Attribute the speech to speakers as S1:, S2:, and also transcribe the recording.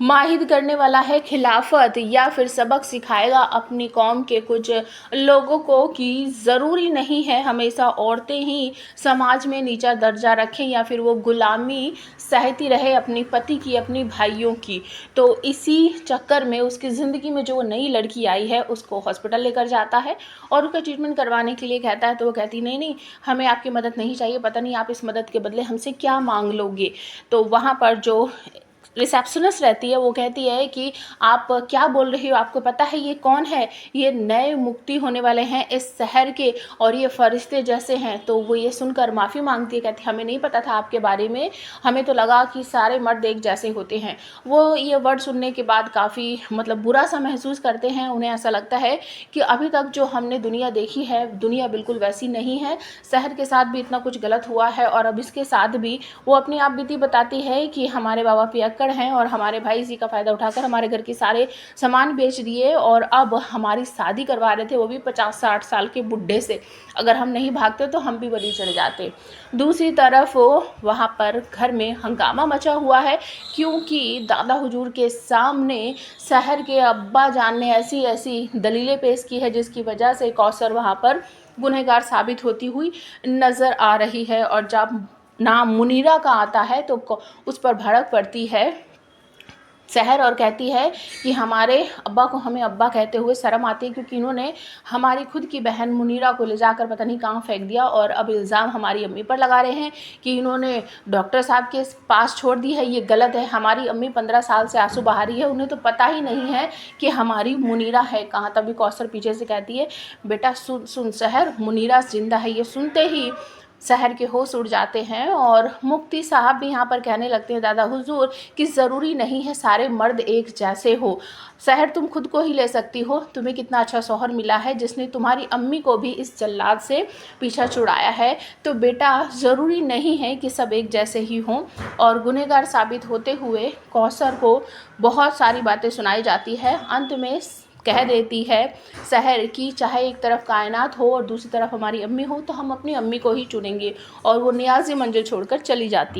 S1: माहिर करने वाला है खिलाफत या फिर सबक सिखाएगा अपनी कौम के कुछ लोगों को कि ज़रूरी नहीं है हमेशा औरतें ही समाज में नीचा दर्जा रखें या फिर वो गुलामी सहती रहे अपनी पति की, अपनी भाइयों की। तो इसी चक्कर में उसकी ज़िंदगी में जो नई लड़की आई है उसको हॉस्पिटल लेकर जाता है और उसका ट्रीटमेंट करवाने के लिए कहता है। तो वो कहती नहीं नहीं, हमें आपकी मदद नहीं चाहिए, पता नहीं आप इस मदद के बदले हमसे क्या मांग लोगे। तो वहाँ पर जो रिसेप्शनिस्ट रहती है वो कहती है कि आप क्या बोल रही हो, आपको पता है ये कौन है, ये नए मुक्ति होने वाले हैं इस शहर के और ये फरिश्ते जैसे हैं। तो वो ये सुनकर माफ़ी मांगती है, कहती है हमें नहीं पता था आपके बारे में, हमें तो लगा कि सारे मर्द एक जैसे होते हैं। वो ये वर्ड सुनने के बाद काफ़ी बुरा सा महसूस करते हैं। उन्हें ऐसा लगता है कि अभी तक जो हमने दुनिया देखी है दुनिया बिल्कुल वैसी नहीं है, शहर के साथ भी इतना कुछ गलत हुआ है और अब इसके साथ भी वो अपनी आप बीती बताती है कि हमारे बाबा पियक्कड़ हैं और हमारे भाई इसी का फ़ायदा उठाकर हमारे घर के सारे सामान बेच दिए और अब हमारी शादी करवा रहे थे, वो भी 50-60 साल के बुढ़े से। अगर हम नहीं भागते तो हम भी बलि चढ़ जाते। दूसरी तरफ वहाँ पर घर में हंगामा मचा हुआ है क्योंकि दादा हुजूर के सामने शहर के अब्बा जान ने ऐसी ऐसी दलीलें पेश की है जिसकी वजह से कौसर वहाँ पर गुनहगार साबित होती हुई नज़र आ रही है। और जब नाम मुनीरा का आता है तो उस पर भड़क पड़ती है शहर और कहती है कि हमारे अब्बा को हमें अब्बा कहते हुए शर्म आती है क्योंकि इन्होंने हमारी खुद की बहन मुनीरा को ले जाकर पता नहीं कहाँ फेंक दिया और अब इल्ज़ाम हमारी अम्मी पर लगा रहे हैं कि इन्होंने डॉक्टर साहब के पास छोड़ दी है। ये गलत है। हमारी अम्मी 15 साल से आंसू बहा रही है, उन्हें तो पता ही नहीं है कि हमारी मुनीरा है कहाँ। तभी कौसर पीछे से कहती है बेटा सुन सुन शहर, मुनीरा जिंदा है। ये सुनते ही शहर के होश उड़ जाते हैं और मुफ्ती साहब भी यहाँ पर कहने लगते हैं दादा हुजूर कि ज़रूरी नहीं है सारे मर्द एक जैसे हो। शहर तुम खुद को ही ले सकती हो, तुम्हें कितना अच्छा शौहर मिला है जिसने तुम्हारी अम्मी को भी इस जल्लाद से पीछा छुड़ाया है। तो बेटा ज़रूरी नहीं है कि सब एक जैसे ही हों। और गुनहगार साबित होते हुए कौसर को बहुत सारी बातें सुनाई जाती है। अंत में कह देती है शहर की चाहे एक तरफ कायनात हो और दूसरी तरफ हमारी अम्मी हो तो हम अपनी अम्मी को ही चुनेंगे और वो नियाज़ी मंजिल छोड़कर चली जाती है।